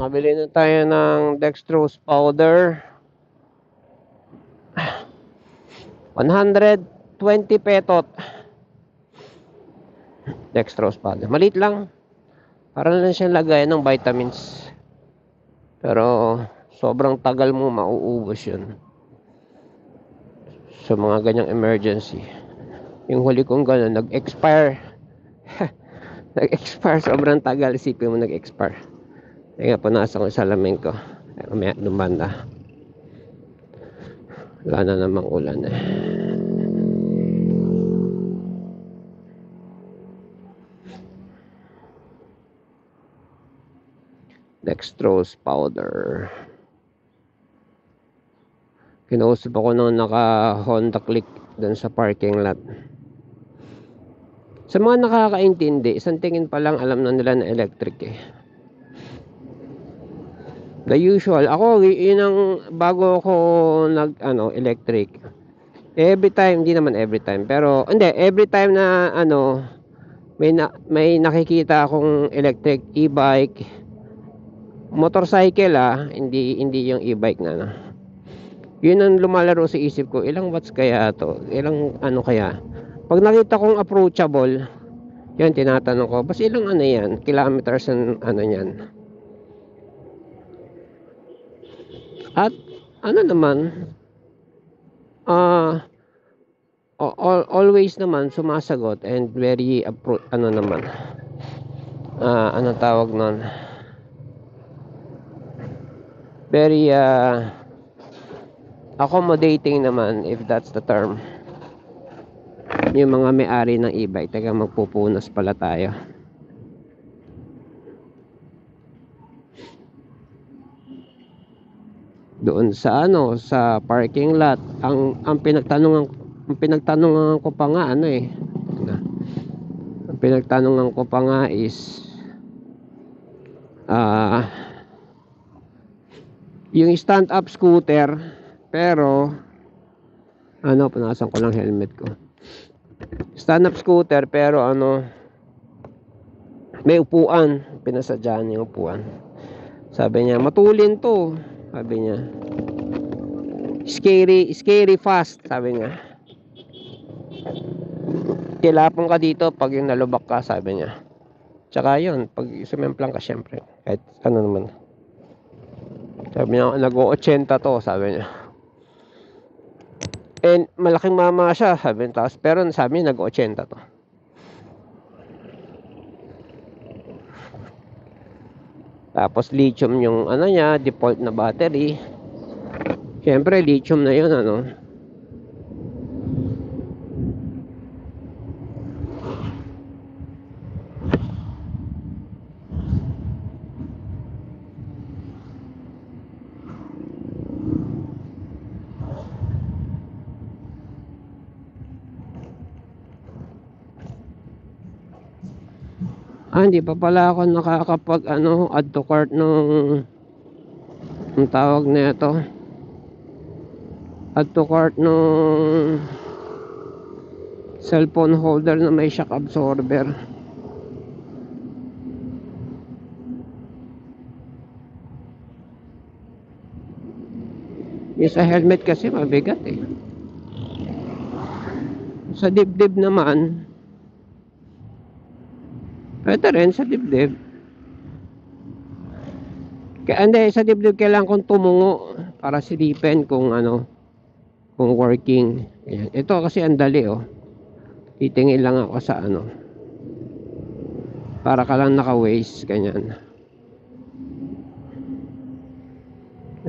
Mabili na tayo ng dextrose powder. 120 petot. Dextrose powder. Maliit lang. Para lang siyang lagayan ng vitamins. Pero sobrang tagal mo mauubos yun. Sa mga ganyang emergency. Yung huli kong gano'n, nag-expire. Nag-expire. Sobrang tagal. Isipin mo nag-expire. Kaya punasan ko sa salamin ko. Mamaya lumanda. Wala na namang ulan eh. Dextrose powder. Kinausap ako nung naka Honda Click dun sa parking lot. Sa mga nakakaintindi, isang tingin pa lang alam na nila na electric eh. The usual. Ako, yun ang bago ako electric. Every time, hindi naman every time, pero hindi, every time na may nakikita akong electric e-bike, motorcycle hindi yung e-bike na. Yun ang lumalaro sa isip ko, ilang watts kaya to? Ilang kaya? Pag nakita kong approachable, yan tinatanong ko, basta ilang yan? Kilometers ang yan. At naman, always naman sumasagot and very naman. Tawag nun? Very accommodating naman, if that's the term. Yung mga may-ari ng e-bike, taga magpupunas pala tayo. Doon sa sa parking lot, ang pinagtanungan ko pa nga ang pinagtanungan ko pa nga is yung stand up scooter, pero punasan ko lang helmet ko. Stand up scooter pero may upuan, pinasadyahan yung upuan. Sabi niya matulin to, sabi niya. Scary fast, sabi niya. Kilapon ka dito pag yung nalubak ka, sabi niya. Tsaka yun, pag sumemplang ka syempre, kahit naman. Sabi niya, nag-80 to, sabi niya. And malaking mama siya, sabi niya. Pero sabi niya, nag-80 to. Tapos lithium yung niya, default na battery. Syempre, lithium na yun, hindi pa pala ako nakakapag add to cart nung ang tawag na ito, add to cart nung cellphone holder na may shock absorber. Yung sa helmet kasi mabigat eh. Sa dibdib naman, pwede rin sa dibdib. Hindi, sa dibdib kailangan kong tumungo para silipin kung kung working. Ayan. Ito kasi ang dali titingin lang ako sa para ka lang naka-waste, ganyan.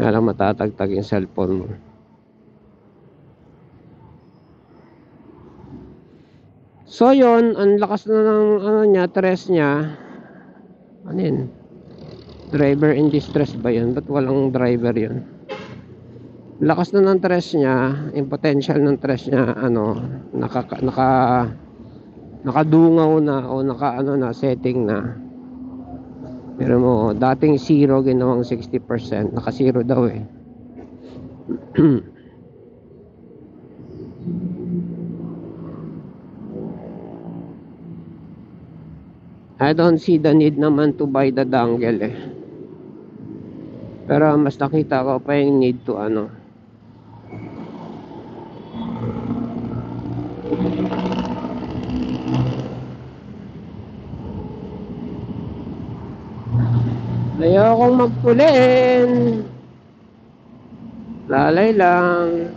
Alam, matatagtag yung cellphone mo. So yon, ang lakas na ng tres niya. Ano yun? Driver in distress ba yun? Ba't walang driver yun? Lakas na ng tres niya, yung potential ng tres niya, nakadungaw na o na setting na. Pero mo, dating 0 ginawang 60%, naka 0 daw eh. I don't see the need naman to buy the dongle eh. Pero mas nakita ko pa yung need to ano. Ayokong magpulin. Lalay lang.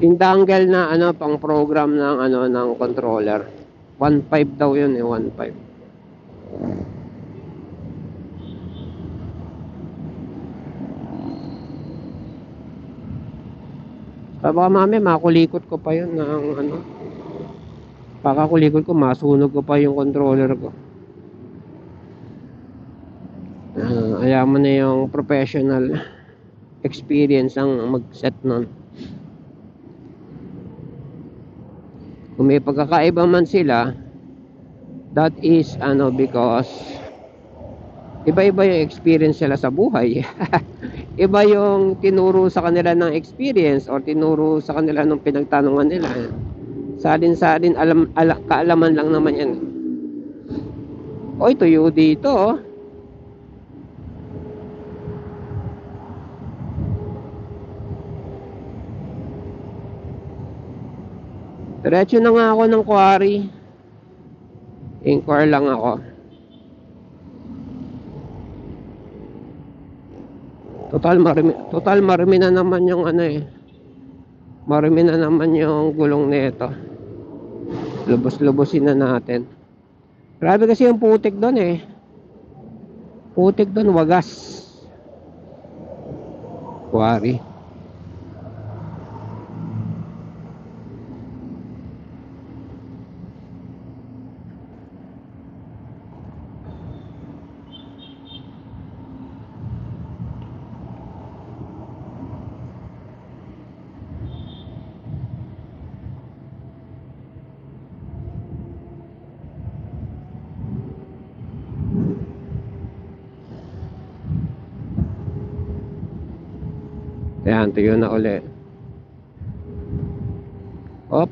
Yung dongle na ano pang program ng ano ng controller. 1.5 daw yun eh, 1.5. Baka mami makulikot ko pa yun ng ano. Baka kulikot ko masunog ko pa yung controller ko. Ayaw mo na yung professional experience ang mag-set nun. Kung may pagkakaiba man sila, that is ano because iba-iba yung experience nila sa buhay. Iba yung tinuro sa kanila ng experience or tinuro sa kanila ng pinagtanungan nila. Salin-salin kaalaman lang naman yan. Oy, tuyo dito oh. Diretso na nga ako ng quarry. Inquire lang ako. Total marami na naman yung ano eh. Marami na naman yung gulong nito. Lubos-lubosin na natin. Grabe kasi yung putik doon eh. Putik doon, wagas. Quarry. Ayan, tuyo na uli. Op.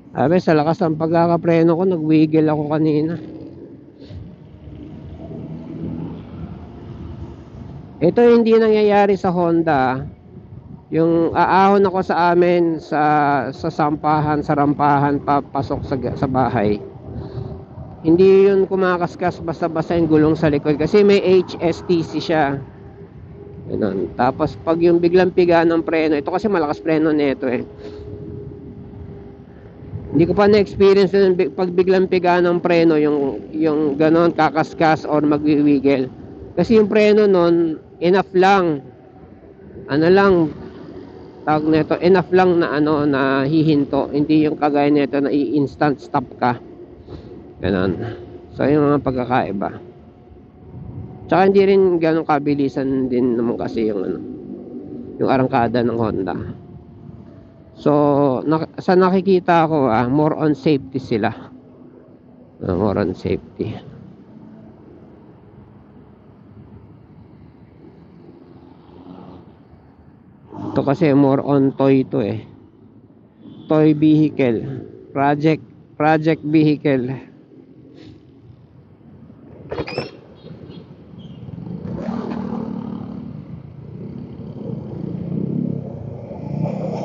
Sabi, sa lakas ng pagkakapreno ko, nagwiggle ako kanina. Ito hindi nangyayari sa Honda. Yung aahon ako sa amin sa sampahan, sa rampahan papasok sa bahay. Hindi yun kumakaskas basta-basta yung gulong sa likod kasi may HSTC siya. Ganun. Tapos pag yung biglang piga ng preno, ito kasi malakas preno nito eh. Hindi ko pa na-experience yung pag biglang piga ng preno, yung ganon kakaskas or magwiwiggle. Kasi yung preno nun, enough lang. Ano lang, tawag nito, enough lang na ano na hihinto. Hindi yung kagaya nito na i-instant stop ka. Ganon. So yung mga pagkakaiba. Tsaka hindi rin ganong kabilisan din naman kasi yung ano, yung arangkada ng Honda. So sa nakikita ko more on safety sila. More on safety. Ito kasi more on toy to eh. Toy vehicle. Project vehicle.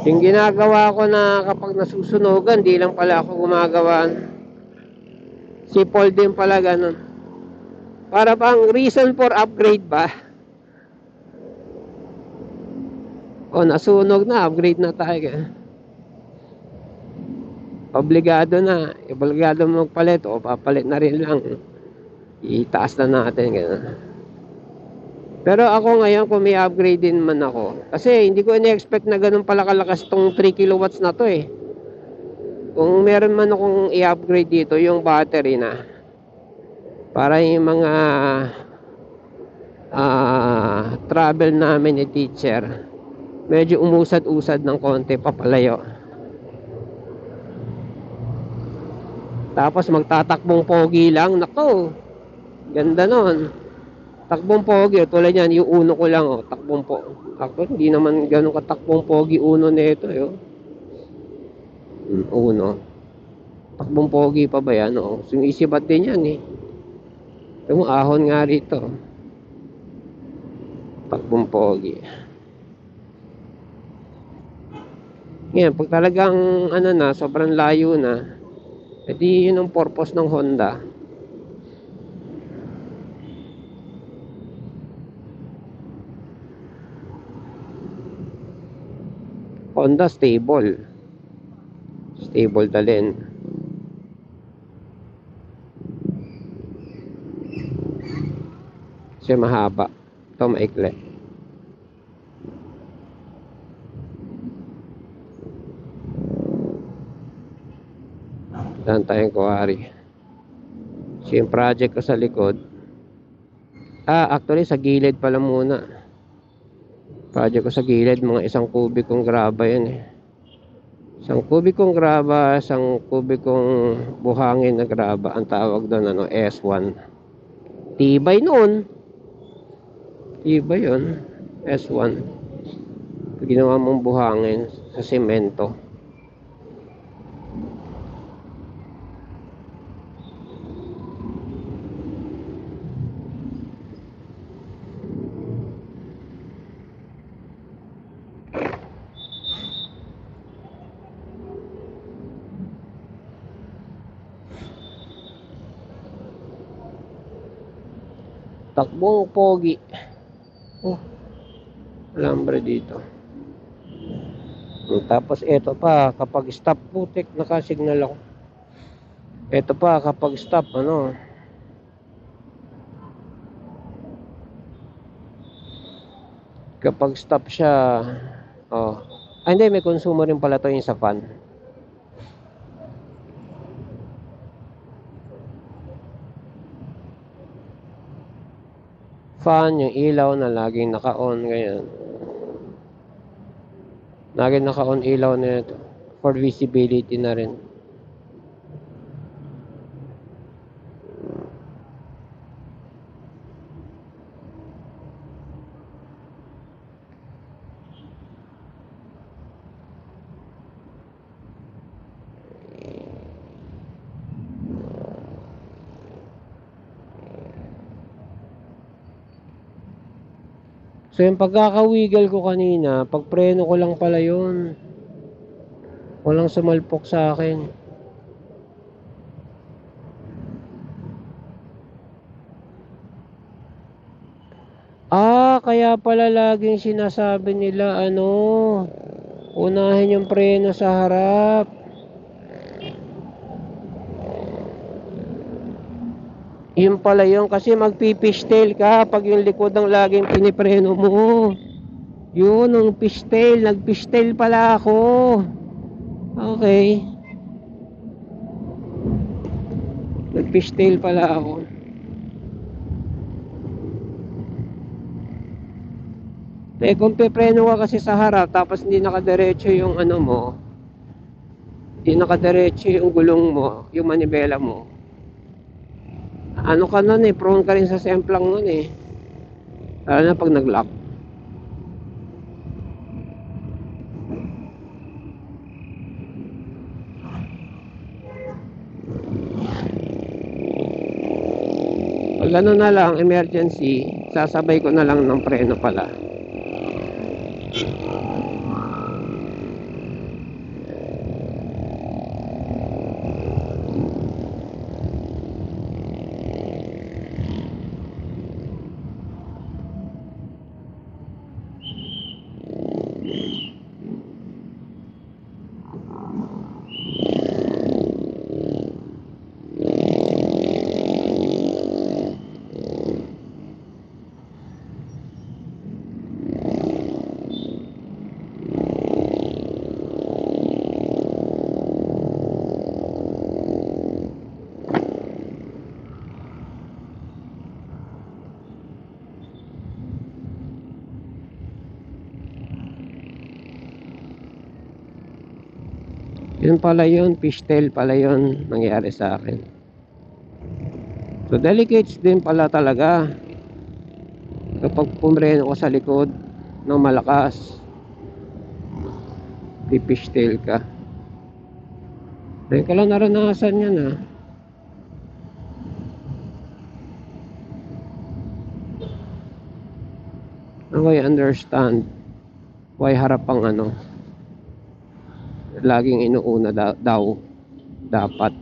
Yung ginagawa ko na kapag nasusunogan, di lang pala ako gumagawa. Si Paul din pala ganun. Para bang reason for upgrade ba? O nasunog na, upgrade na tayo. Obligado na. Obligado magpalit o papalit na rin lang. Itaas na natin. Ganun. Pero ako ngayon kung may upgrade din man ako. Kasi hindi ko in-expect na ganun pala kalakas tong 3 kilowatts na to eh. Kung meron man akong i-upgrade dito yung battery na. Para yung mga travel namin ni teacher. Medyo umusad-usad ng konti papalayo. Tapos magtatakbong pogi lang. Nako. Ganda nun. Takbong pogi, tulad yan, yung uno ko lang, takbong pogi. Ako, hindi naman ganun katakbong pogi uno nito, Uno. Takbong pogi pa ba yan? Oo. Sumisibat din yan eh. Yung ahon nga rito. Takbong pogi. Ngayon, pag talagang ano na, sobrang layo na, edi yun ang purpose ng Honda. Honda stable. Stable dalhin. Kasi mahaba. Ito maikli. Saan tayong kuwari. So yung project ko sa likod. Actually sa gilid pala muna. Project ko sa gilid, mga 1 kubikong graba yun eh. 1 kubikong graba, 1 kubikong buhangin na graba. Ang tawag doon ano, S1. Tibay noon. Tibay yun. S1. Ginawa mong buhangin sa semento. Takbong pogi. Alambre dito. Tapos ito pa, kapag stop putik, nakasignal ako. Ito pa, kapag stop, ano, kapag stop siya, hindi, may consumer rin pala to yung sa fan. Fan, yung ilaw na laging naka-on ngayon. Laging naka-on ilaw na ito for visibility na rin. So yung pagkakawigal ko kanina, pagpreno ko lang pala yun. Walang sumalpok sa akin. Kaya pala laging sinasabi nila ano, unahin yung preno sa harap. Yun pala yun, kasi magpipishtail ka pag yung likod ang laging pinipreno mo. Yun, ang fishtail, nagfishtail pala ako. Okay. Nagfishtail pala ako. Kung pipreno ka kasi sa harap, tapos hindi nakadiretso yung ano mo, hindi nakadiretso yung gulong mo, yung manibela mo, ano ka nun eh, prone ka rin sa semplang nun eh. Lalo na pag nag-lock. Pag ano na lang, emergency, sasabay ko na lang ng preno pala. Yun pala yun, fishtail pala yun nangyari sa akin. So delicates din pala talaga kapag pumreno ko sa likod ng malakas, fishtail ka. Dahil ko lang naranasan yan ah. Now I understand why harap ang ano, laging inuuna daw dapat.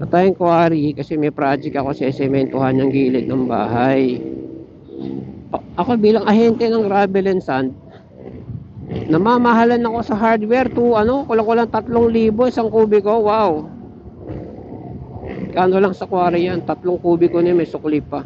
Patayang quarry kasi may project ako sa sementuhan yung gilid ng bahay. Ako bilang ahente ng gravel and sand, namamahalan ako sa hardware to ano, kulang-kulang 3,000 isang kubiko. Wow. Kano lang sa quarry yan, 3 kubiko na may sukli pa.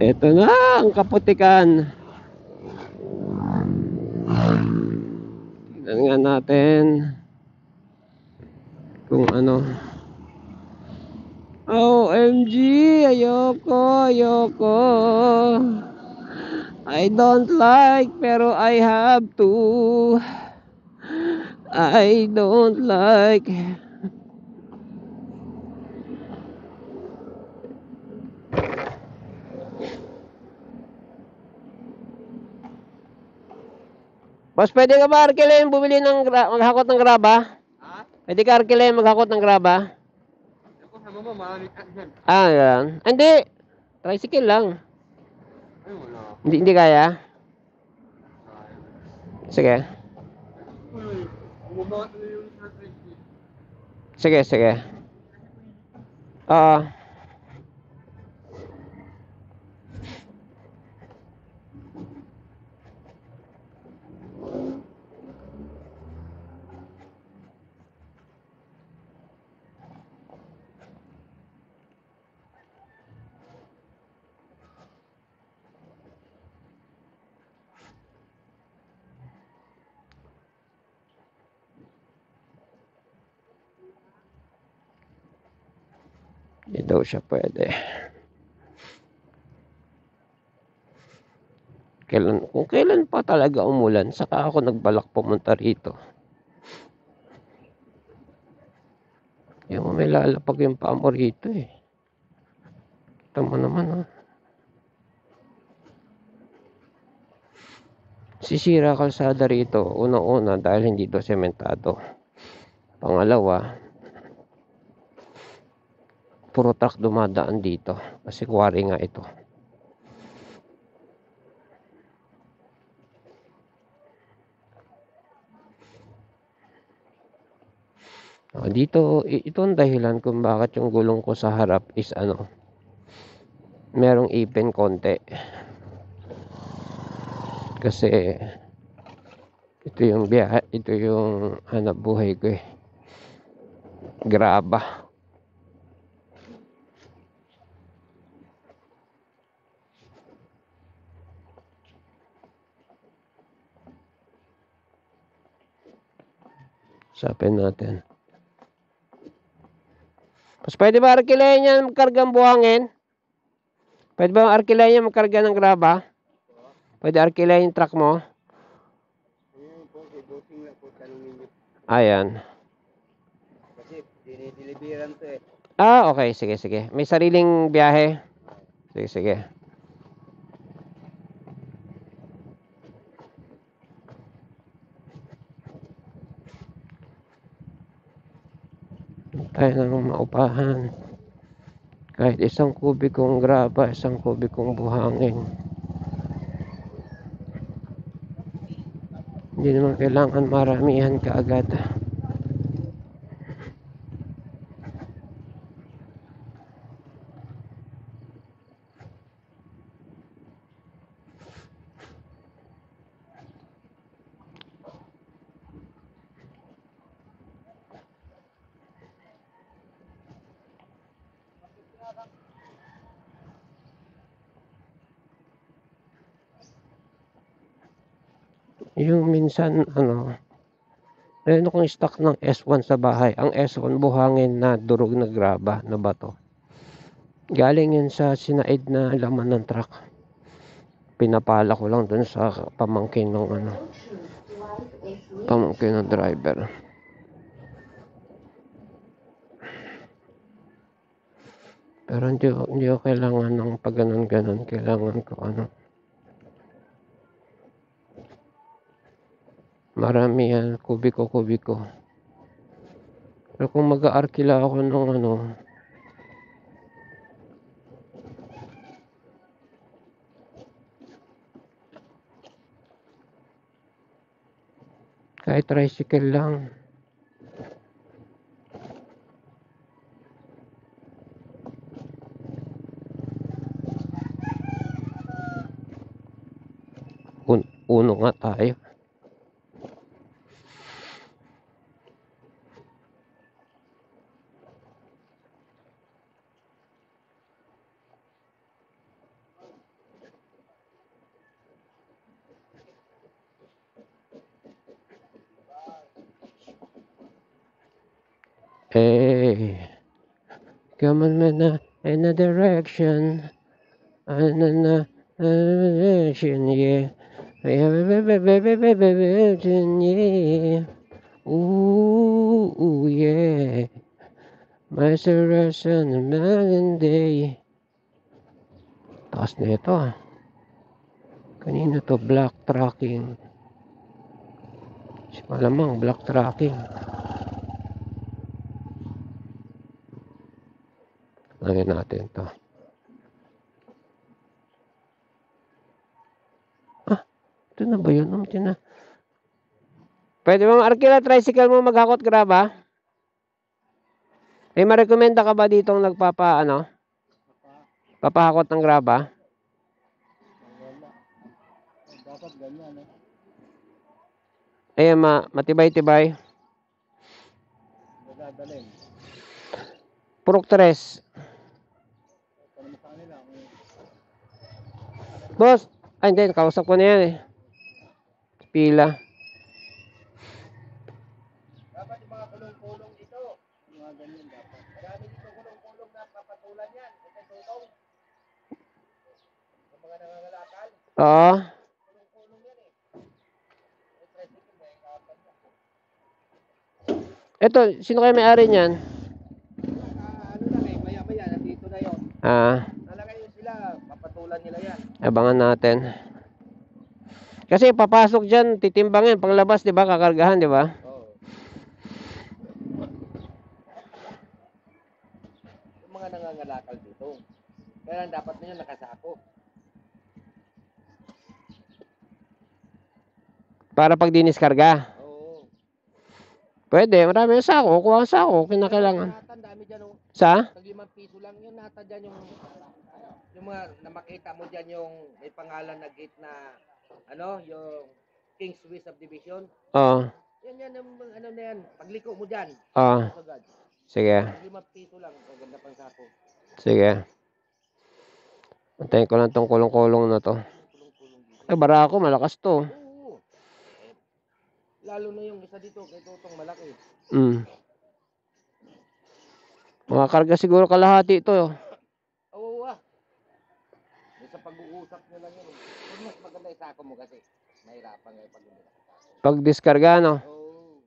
Ito na ang kaputikan. Tingnan nga natin kung ano. OMG, ayoko. I don't like pero I have to. I don't like. Boss, pwede ka ba Arkelem bumili ng maghakot ng graba? Ha? Pwede ka Arkelem maghakot ng graba? Ako sa mama, marami ka dyan. Yan. Hindi. Tricycle lang. Ay, wala. Hindi kaya? Sige. Uy, bumaba na yung sa tricycle. Sige. Oo. Hindi daw siya pwede. Kung kailan pa talaga umulan, saka ako nagbalak pumunta rito. Yung may lalapag yung paa mo rito eh. Kita mo naman oh. Sisira kalsada rito. Una-una dahil hindi daw sementado. Pangalawa, puro truck dumadaan dito. Kasi quarry nga ito. Dito, ito ang dahilan kung bakit yung gulong ko sa harap is ano, merong ipin konti. Kasi ito yung biyahe, ito yung hanap buhay ko eh. Graba. Sapin natin. Mas pwede ba arkilayan yan magkargang buhangin? Pwede ba arkilayan yan magkarga ng graba? Pwede arkilayan yung truck mo? Ayan. Kasi dinideliveran to eh. Okay. Sige. May sariling biyahe? Sige. Tayo na ng maupahan. Kahit isang kubikong graba, isang kubikong buhangin. Hindi naman kailangan maramihan kaagad. Yung minsan, meron akong stock ng S1 sa bahay. Ang S1 buhangin na durog na graba na bato. Galing yun sa sinaid na laman ng truck. Pinapala ko lang dun sa pamangkin ng driver. Pero hindi ko kailangan ng pag ganon. Kailangan ko marami yan, kubiko. Pero kung mag-aarkila ako ng kahit tricycle lang. Uno nga tayo. Hey, come on in a direction. In a direction, yeah. Yeah. Ooh, yeah. My surrender and day. Taas na ito ah. Kanina to, black tracking. Malamang black tracking. Lagyan natin to. Ito na ba yun? Pwede bang arkila tricycle mo maghakot graba? May marekomenda ka ba ditong papahakot ng graba? Dapat ganyan, Eh, matibay-tibay. Dadalhin. Purok tres. Boss! Ay, hindi. Kausap ko na yan eh. Pila. Dapat yung mga kulong-kulong dito. Mga ganyan dapat. Marami dito kulong-kulong na papatulan yan. Kasi tutong. Yung mga nangangalakal. Oo. Kulong-kulong yan eh. May tricycle na yung kapan na. Ito, sino kayo may-ari niyan? Ano lang eh, maya-maya, nandito na yun. Talaga yun sila, papatulan nila yan. Abangan natin. Kasi papasok dyan, titimbangin. Paglabas, di ba? Kakargahan, di ba? Oo. Yung mga nangangalakal dito. Kaya dapat na yun nakasako. Para pag diniskarga. Oo. Pwede, marami yung sako. Kuha ang sako, kinakailangan. Natan, dami dyan. Sa? Tag 5 piso lang yun. Natan dyan yung mga namakita mo dyan yung may pangalan na gate na yung King's Way Subdivision. Oo. Yan yung ano na yan. Pagliko mo dyan. Oo. Sige. Tag 5 piso lang. Maganda pang sako. Sige. Antayin ko lang tong kulong-kulong na to. Ay, barako, malakas to. Oo. Lalo na yung isa dito, kay Totong malaki. Mga karga siguro kalahati to. Oo ah. Sa pag-uusap nyo lang yun. Mas maganda isako mo kasi. Mahirapan nga pag hindi nakasako. Pag diskarga, no? Oo.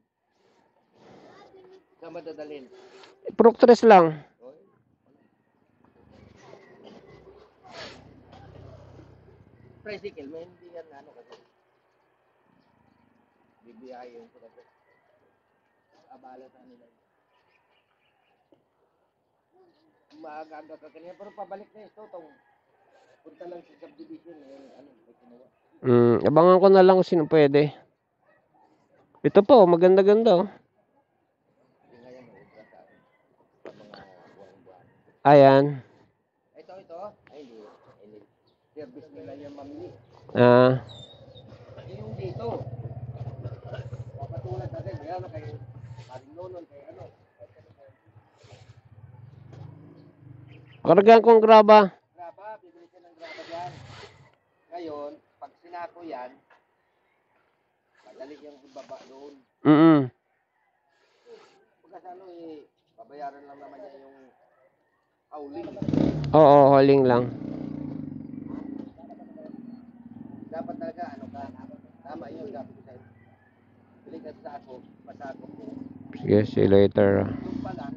Saan madadalhin? Purok tres lang. Tricycle, may hindi yan kasi. Bibiyahin ko kasi. Abala sa nila. maaga-aga ka kanina. Pero pabalik na ito. Punta lang sa subdivision. Ano, may kinuha. Abangan ko na lang kung sino pwede. Ito po, maganda-ganda oh. Hindi nga yan, ubra sa akin. Sa mga buwan-buwan. Ayan. Ito. Ay, hindi. Service nila yung mamili. Ah, Yung dito. Papatulad natin. Kaya na kayo. Paring nonon kay ano. kargaan kong graba. Graba, bibili ka ng graba dyan. Ngayon, pag sinako yan, madali yung ibaba doon. Pagkas ano babayaran lang naman niya yung hauling. Oo, hauling lang. Dapat talaga, ano ka, tama yun, sabi ko sa'yo. Bili ka sa ako, pasako ko. Sige, see you later. Yung pala,